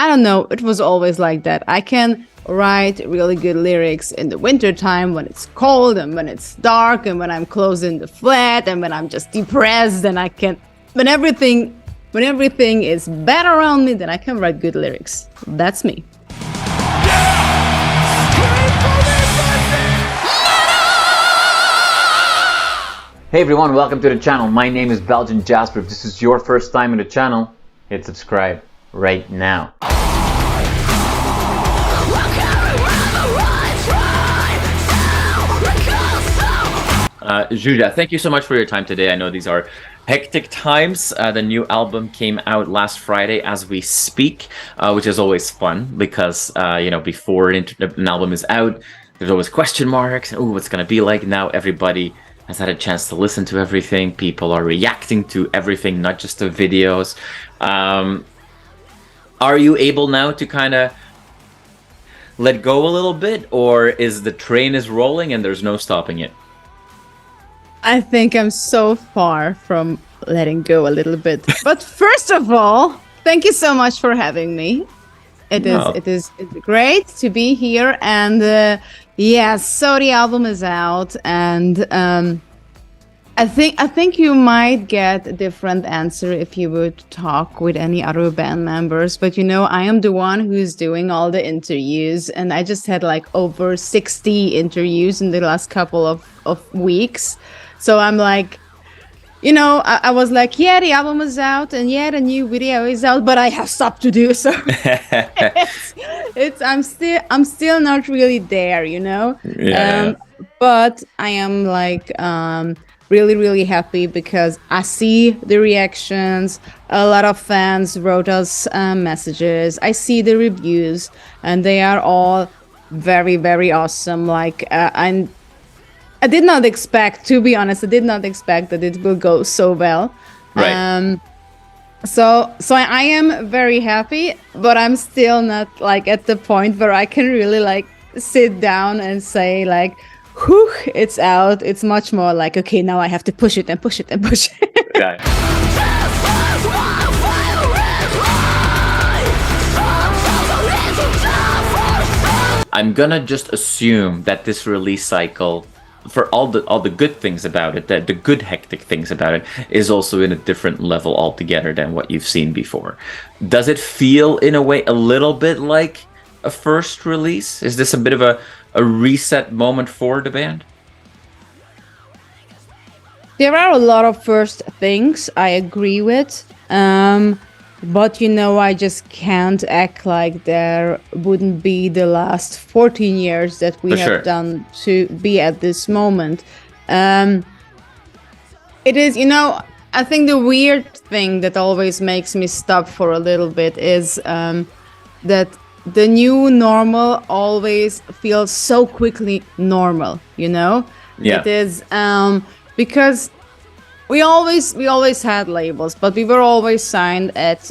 I don't know, it was always like that. I can write really good lyrics in the wintertime when it's cold and when it's dark and when I'm closed in the flat and when I'm just depressed, and when everything is bad around me, then I can write good lyrics. That's me. Hey everyone, welcome to the channel. My name is Belgian Jasper. If this is your first time in the channel, hit subscribe right now. Zsuzsa, thank you so much for your time today. I know these are hectic times. The new album came out last Friday as we speak, which is always fun because, before an album is out, there's always question marks. Oh, what's going to be like? Now everybody has had a chance to listen to everything. People are reacting to everything, not just the videos. Are you able now to kind of let go a little bit, or is the train is rolling and there's no stopping it? I think I'm so far from letting go a little bit. But first of all, thank you so much for having me. It is great to be here. And so the album is out, and I think you might get a different answer if you would talk with any other band members. But I am the one who's doing all the interviews, and I just had like over 60 interviews in the last couple of weeks. So I'm like, I was like, yeah, the album is out, and yeah, the new video is out, but I have stuff to do. So I'm still not really there, Yeah. But I am like really, really happy because I see the reactions. A lot of fans wrote us messages. I see the reviews, and they are all very, very awesome. Like I did not expect, to be honest, that it will go so well. Right. So I am very happy, but I'm still not like at the point where I can really like sit down and say like, whew, it's out. It's much more like, okay, now I have to push it and push it and push it. Yeah. I'm gonna just assume that this release cycle, for all the good things about it, the good hectic things about it, is also in a different level altogether than what you've seen before. Does it feel in a way a little bit like a first release? Is this a bit of a reset moment for the band? There are a lot of first things I agree with. But I just can't act like there wouldn't be the last 14 years that we have done to be at this moment. It is, I think the weird thing that always makes me stop for a little bit is that the new normal always feels so quickly normal, Yeah. It is because we always had labels, but we were always signed at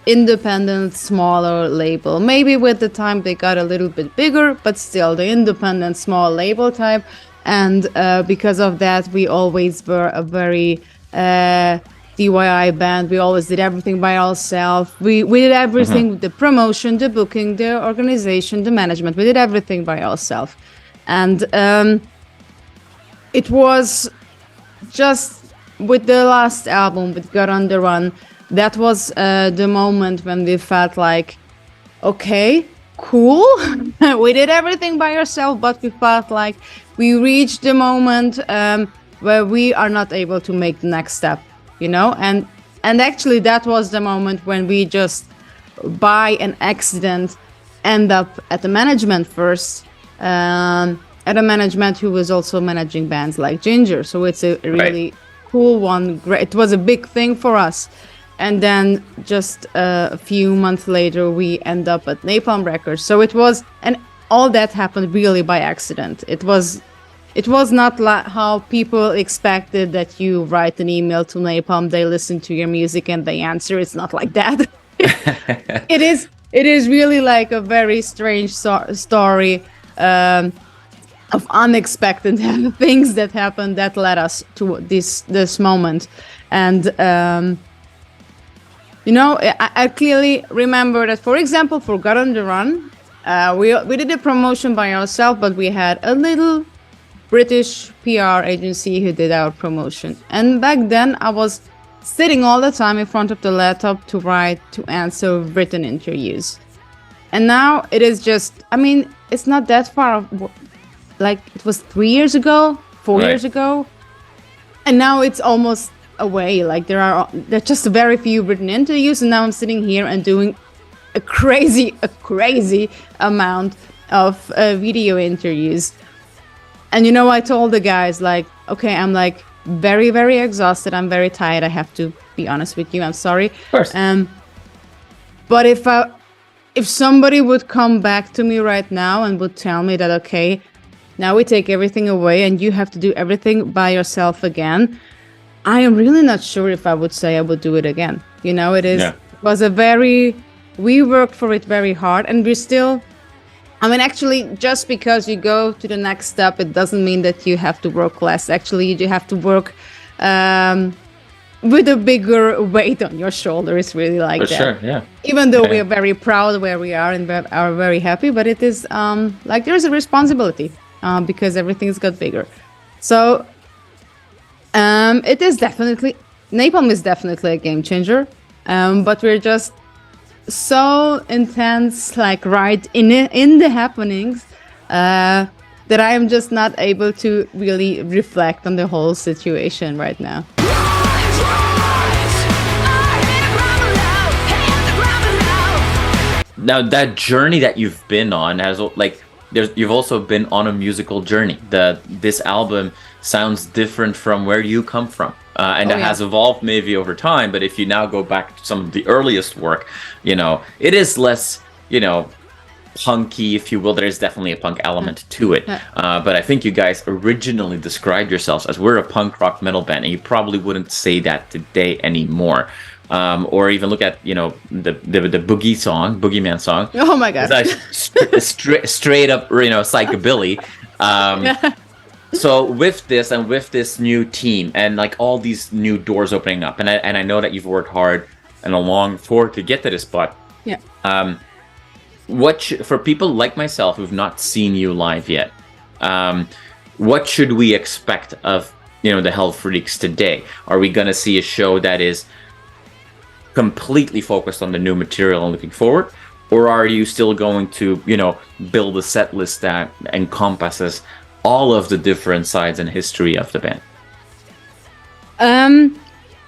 independent, smaller label. Maybe with the time they got a little bit bigger, but still the independent, small label type. And because of that, we always were a very DIY band. We always did everything by ourselves. We did everything, the promotion, the booking, the organization, the management. We did everything by ourselves. And it was just with the last album, with Got on the Run, that was the moment when we felt like, okay, cool. We did everything by ourselves, but we felt like we reached the moment where we are not able to make the next step, And actually, that was the moment when we just, by an accident, end up at the management first. At a management who was also managing bands like Ginger. So it's a really cool one. It was a big thing for us. And then just a few months later, we end up at Napalm Records. So it was, and all that happened really by accident. It was not like how people expected that you write an email to Napalm, they listen to your music and they answer. It's not like that. It is really like a very strange story of unexpected things that happened that led us to this moment. And I clearly remember that, for example, for God on the Run, we did a promotion by ourselves, but we had a little British PR agency who did our promotion. And back then, I was sitting all the time in front of the laptop to answer written interviews. And now it is just, it's not that far, like it was 3 years ago, 4 years ago. And now it's almost away. Like there's just very few written interviews. And now I'm sitting here and doing a crazy amount of video interviews. And I told the guys, like, okay, I'm like very, very exhausted. I'm very tired. I have to be honest with you. I'm sorry. Of course. But if somebody would come back to me right now and would tell me that, okay, now we take everything away and you have to do everything by yourself again, I am really not sure if I would say I would do it again. It was we worked for it very hard, and we're still, actually, just because you go to the next step, it doesn't mean that you have to work less. Actually, you have to work with a bigger weight on your shoulder. It's really like For that. sure, yeah. Even though we are very proud where we are and are very happy, but it is like there's a responsibility because everything's got bigger. So it is definitely, Napalm is definitely a game changer, but we're just so intense, like right in the happenings, that I am just not able to really reflect on the whole situation right now. Now that journey that you've been on you've also been on a musical journey. This album sounds different from where you come from. And it has evolved maybe over time, but if you now go back to some of the earliest work, it is less, punky, if you will. There is definitely a punk element to it. But I think you guys originally described yourselves as we're a punk rock metal band, and you probably wouldn't say that today anymore. Or even look at, the Boogeyman song. Oh my God. Straight up, psychobilly. So with this new team and like all these new doors opening up, and I know that you've worked hard and long to get to this spot. Yeah. For people like myself who've not seen you live yet, what should we expect of the HELLFREAKS today? Are we gonna see a show that is completely focused on the new material and looking forward, or are you still going to build a set list that encompasses all of the different sides and history of the band?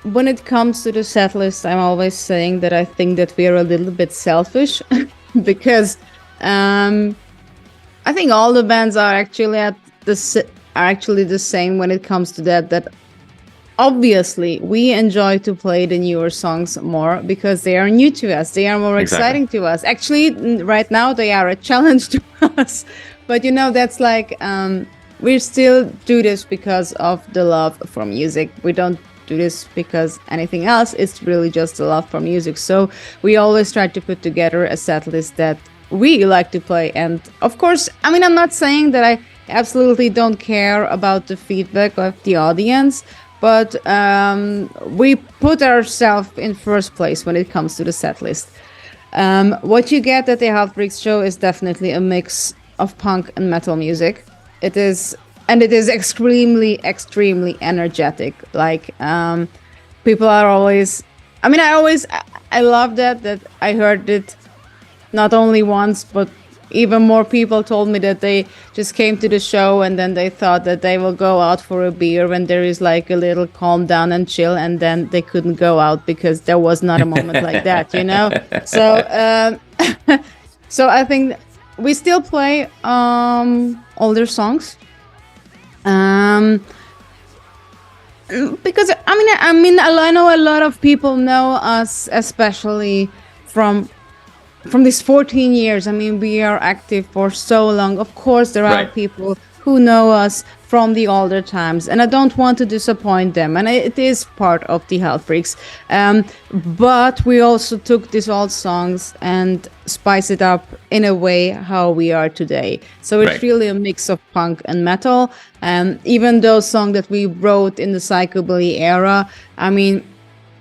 When it comes to the set list, I'm always saying that I think that we are a little bit selfish because I think all the bands are actually the same when it comes to that obviously we enjoy to play the newer songs more because they are new to us. They are more exciting to us. Actually, right now they are a challenge to us. But that's like, we still do this because of the love for music. We don't do this because anything else. It's really just the love for music. So we always try to put together a set list that we like to play. And of course, I'm not saying that I absolutely don't care about the feedback of the audience, but we put ourselves in first place when it comes to the set list. What you get at the HELLFREAKS show is definitely a mix of punk and metal music. It is extremely energetic. Like people are always, I love that I heard it not only once, but even more people told me that they just came to the show and then they thought that they will go out for a beer when there is like a little calm down and chill, and then they couldn't go out because there was not a moment like that, So so I think we still play older songs, because I know a lot of people know us, especially from these 14 years. We are active for so long. Of course, there are people who know us from the older times, and I don't want to disappoint them, and it is part of the HELLFREAKS. But we also took these old songs and spice it up in a way how we are today. So it's really a mix of punk and metal. Even those songs that we wrote in the psychobilly era,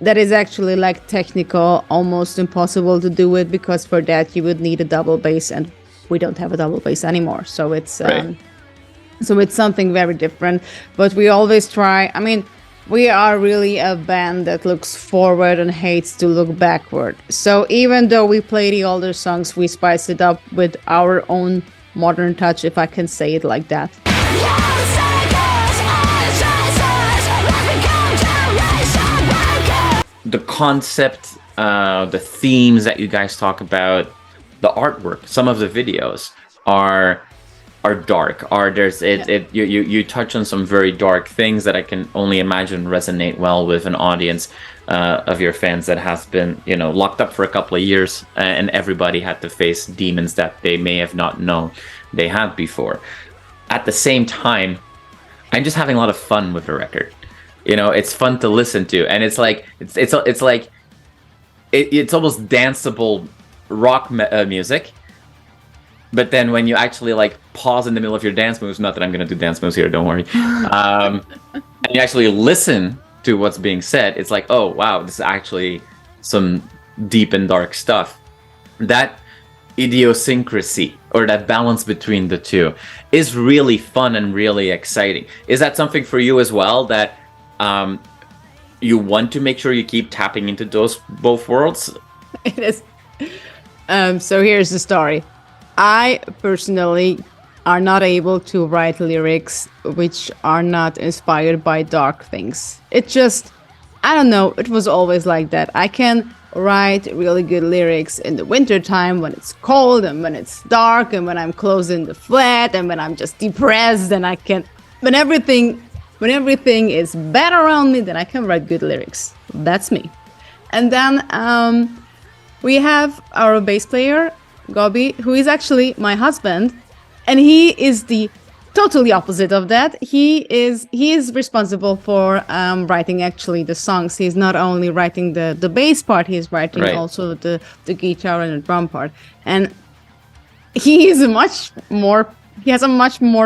that is actually like technical, almost impossible to do it, because for that you would need a double bass, and we don't have a double bass anymore. So it's something very different. But we always try. I mean, we are really a band that looks forward and hates to look backward. So even though we play the older songs, we spice it up with our own modern touch, if I can say it like that. The concept, the themes that you guys talk about, the artwork, some of the videos are dark. You touch on some very dark things that I can only imagine resonate well with an audience of your fans that has been, locked up for a couple of years, and everybody had to face demons that they may have not known they had before. At the same time, I'm just having a lot of fun with the record. It's fun to listen to, and it's like it's almost danceable rock music. But then when you actually like pause in the middle of your dance moves, not that I'm gonna do dance moves here, don't worry. And you actually listen to what's being said, it's like, oh wow, this is actually some deep and dark stuff. That idiosyncrasy, or that balance between the two, is really fun and really exciting. Is that something for you as well, that you want to make sure you keep tapping into those both worlds? It is. So here's the story. I personally are not able to write lyrics which are not inspired by dark things. It just, I don't know, it was always like that. I can write really good lyrics in the winter time when it's cold and when it's dark and when I'm closed in the flat and when I'm just depressed, and I can, when everything is bad around me, then I can write good lyrics. That's me. And then we have our bass player, Gabi, who is actually my husband, and he is the totally opposite of that. He is responsible for writing actually the songs. He's not only writing the bass part, he's writing also the guitar and the drum part. And he has a much more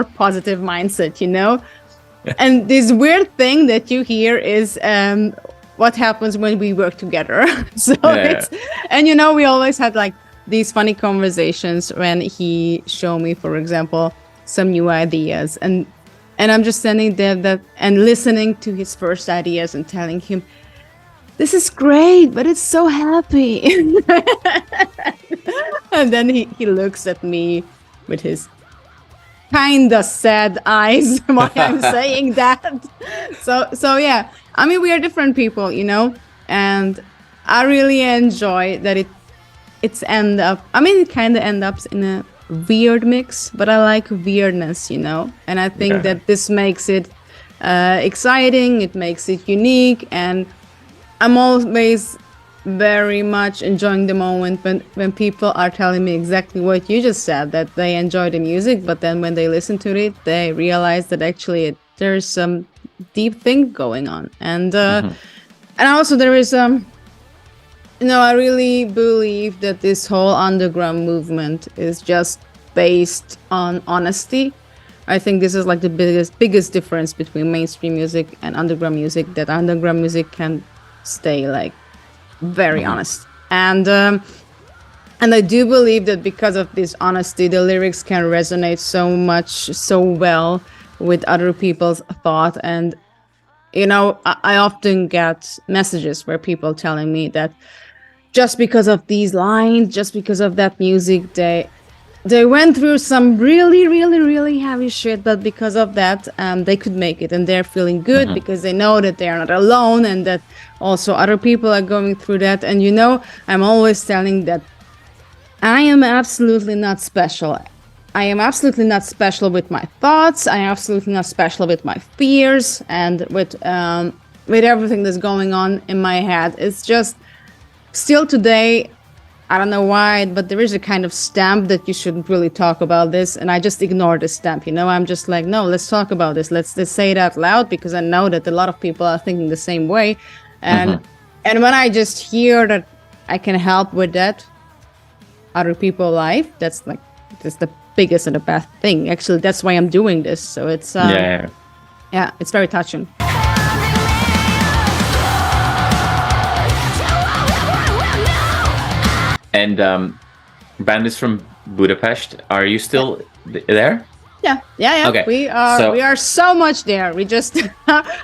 positive mindset, And this weird thing that you hear is what happens when we work together. We always had like these funny conversations when he showed me, for example, some new ideas, and I'm just standing there and listening to his first ideas and telling him, this is great, but it's so happy. And then he looks at me with his kinda sad eyes while I'm saying that. So yeah, I mean, we are different people, and I really enjoy that it kind of ends up in a weird mix, but I like weirdness, and I think that this makes it exciting, it makes it unique, and I'm always very much enjoying the moment when people are telling me exactly what you just said, that they enjoy the music, but then when they listen to it, they realize that actually there's some deep thing going on, and also there is I really believe that this whole underground movement is just based on honesty. I think this is like the biggest difference between mainstream music and underground music, that underground music can stay like very honest. And I do believe that because of this honesty, the lyrics can resonate so well with other people's thought. And, I often get messages where people telling me that just because of these lines, just because of that music, they went through some really, really, really heavy shit, but because of that, they could make it, and they're feeling good because they know that they are not alone, and that also other people are going through that. And I'm always telling that I am absolutely not special. I am absolutely not special with my thoughts. I am absolutely not special with my fears and with everything that's going on in my head. It's just still today, I don't know why, but there is a kind of stamp that you shouldn't really talk about this, and I just ignore the stamp. I'm just like, no, let's talk about this. Let's say it out loud, because I know that a lot of people are thinking the same way, and when I just hear that I can help with that other people's life, that's the biggest and the best thing. Actually, that's why I'm doing this. So it's it's very touching. And band is from Budapest. Are you still there? Yeah. Okay. We are so much there. We just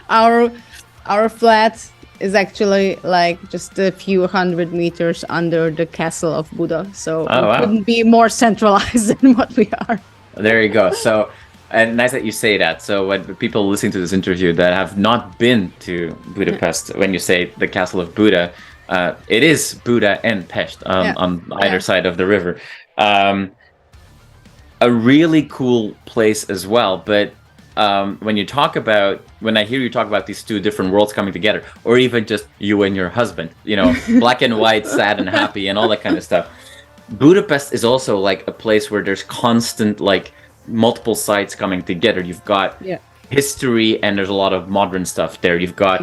our flat is actually like just a few hundred meters under the castle of Buda. So we couldn't be more centralized than what we are. There you go. So, and nice that you say that. So when people listening to this interview that have not been to Budapest, when you say the castle of Buda, it is Buda and Pest on either side of the river. A really cool place as well. But when I hear you talk about these two different worlds coming together, or even just you and your husband, you know, black and white, sad and happy, and all that kind of stuff. Budapest is also like a place where there's constant like multiple sides coming together. You've got history, and there's a lot of modern stuff there. You've got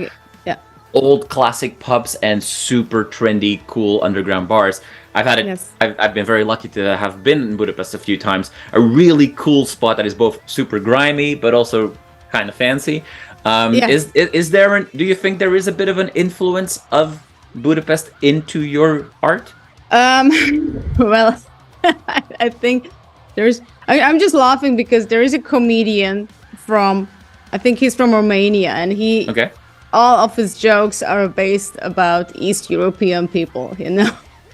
old classic pubs and super trendy, cool underground bars. I've been very lucky to have been in Budapest a few times. A really cool spot that is both super grimy but also kind of fancy. Is there? Do you think there is a bit of an influence of Budapest into your art? Well, I think there's. I'm just laughing because there is a comedian I think he's from Romania, and all of his jokes are based about East European people, you know.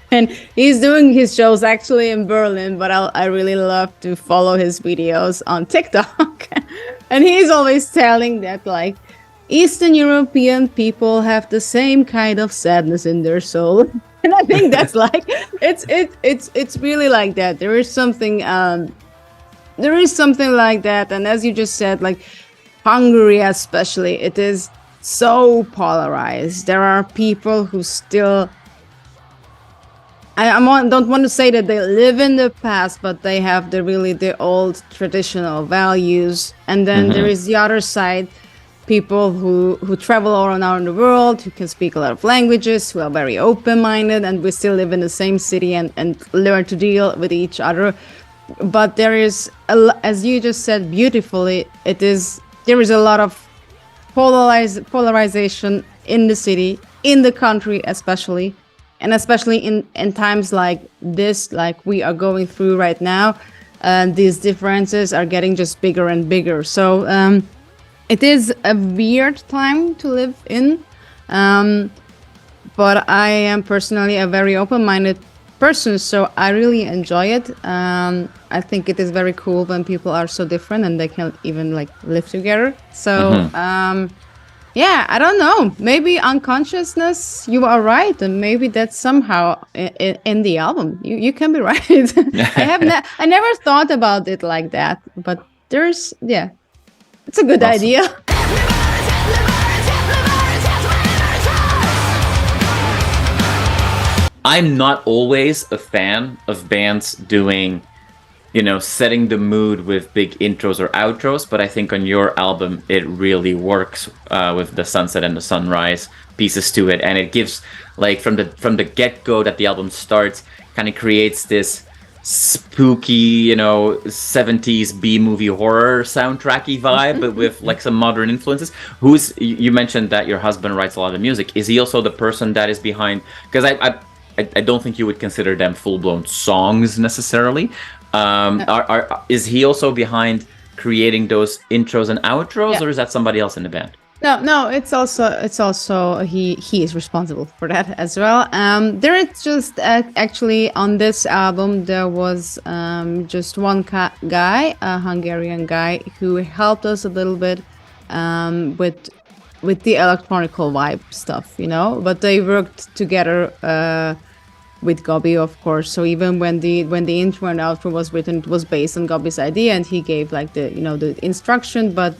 And he's doing his shows actually in Berlin, but I really love to follow his videos on TikTok. And he's always telling that like Eastern European people have the same kind of sadness in their soul. And I think that's like it's really like that. There is something like that. And as you just said, like Hungary especially, it is so polarized. There are people who still don't want to say that they live in the past, but they have the old traditional values. And then there is the other side, people who travel all around the world, who can speak a lot of languages, who are very open-minded, and we still live in the same city and learn to deal with each other. But there is, as you just said beautifully, there is a lot of polarization in the city, in the country especially. And especially in times like this, like we are going through right now, these differences are getting just bigger and bigger. So it is a weird time to live in. But I am personally a very open-minded person, so I really enjoy it. I think it is very cool when people are so different and they can even like live together. So yeah, I don't know. Maybe unconsciousnness, you are right. And maybe that's somehow in the album. You can be right. I never thought about it like that. But it's a good idea. I'm not always a fan of bands doing, setting the mood with big intros or outros, but I think on your album it really works with the sunset and the sunrise pieces to it, and it gives like from the get-go that the album starts, kind of creates this spooky, 70s B-movie horror soundtracky vibe, but with like some modern influences. You mentioned that your husband writes a lot of music. Is he also the person that is behind? Because I don't think you would consider them full-blown songs necessarily. Is he also behind creating those intros and outros, or is that somebody else in the band? No, it's also he is responsible for that as well. There is just actually on this album there was just one guy, a Hungarian guy, who helped us a little bit with the electronical vibe stuff, but they worked together with Gabi, of course. So even when the intro and outro was written, it was based on Gabi's idea, and he gave like the instruction. But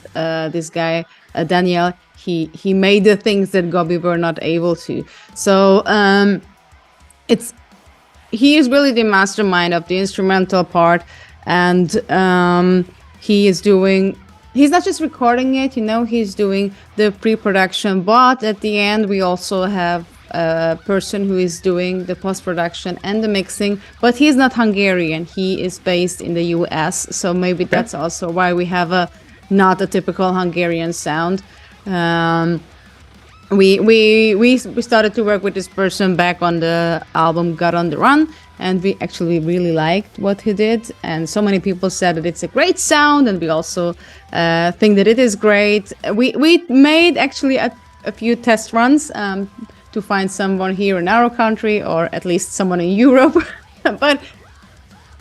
this guy Daniel, he made the things that Gabi were not able to. So he is really the mastermind of the instrumental part, and he's not just recording it, he's doing the pre-production, but at the end we also have a person who is doing the post-production and the mixing, but he's not Hungarian. He is based in the US, so maybe that's also why we have not a typical Hungarian sound. we started to work with this person back on the album Got on the Run, and we actually really liked what he did, and so many people said that it's a great sound, and we also think that it is great. We made actually a few test runs to find someone here in our country, or at least someone in Europe, but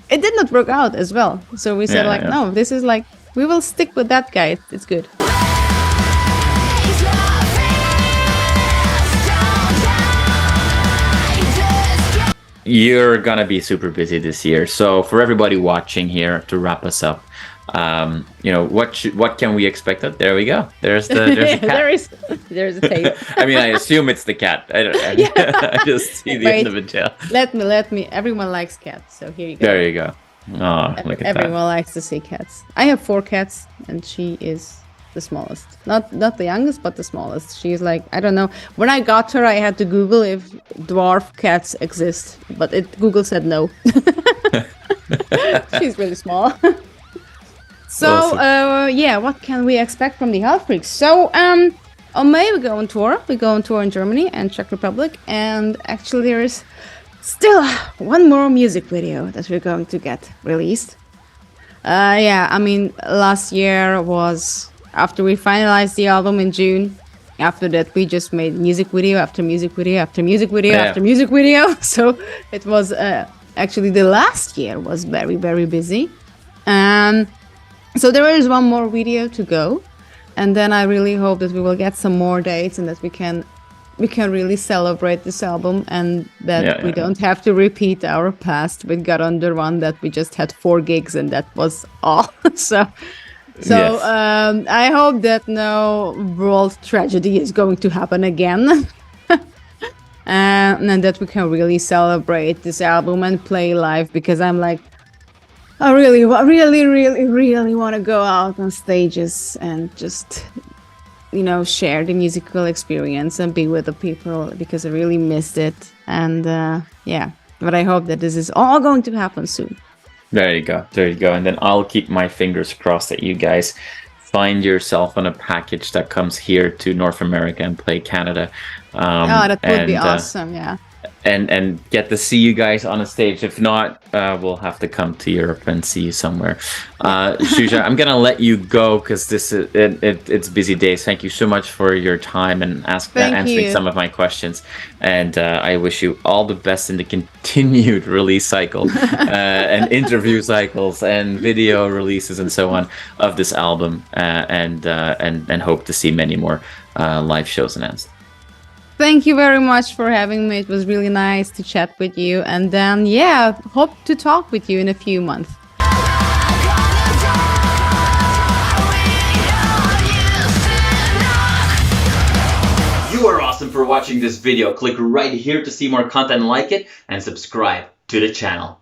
it did not work out as well. So we said no, this is like, we will stick with that guy. It's good. You're gonna be super busy this year. So for everybody watching here, to wrap us up, what can we expect? There we go. There's a cat. there's a tape. I mean, I assume it's the cat. I just see the end of the tail. Let me. Everyone likes cats, so here you go. There you go. Oh, look at that. Everyone likes to see cats. I have 4 cats, and she is the smallest. Not the youngest, but the smallest. She's like, I don't know. When I got her, I had to Google if dwarf cats exist, but Google said no. She's really small. So, Awesome. what can we expect from the HELLFREAKS? So, on May we go on tour. We go on tour in Germany and Czech Republic, and actually there is still one more music video that we're going to get released. I mean, last year was after we finalized the album in June. After that, we just made music video after music video after music video after music video. So it was actually the last year was very, very busy. So there is one more video to go, and then I really hope that we will get some more dates and that we can really celebrate this album, and that we don't have to repeat our past with Got on the Run, that we just had 4 gigs and that was all. So Yes. I hope that no world tragedy is going to happen again. And that we can really celebrate this album and play live, because I'm like, I really want to go out on stages and just, share the musical experience and be with the people, because I really missed it. And but I hope that this is all going to happen soon. There you go. And then I'll keep my fingers crossed that you guys find yourself on a package that comes here to North America and play Canada. That would be awesome, yeah. And get to see you guys on a stage. If not, we'll have to come to Europe and see you somewhere. Zsuzsa, I'm gonna let you go because it's busy days. Thank you so much for your time and answering some of my questions. And I wish you all the best in the continued release cycle and interview cycles and video releases and so on of this album. And hope to see many more live shows announced. Thank you very much for having me. It was really nice to chat with you. And then, hope to talk with you in a few months. You are awesome for watching this video. Click right here to see more content like it and subscribe to the channel.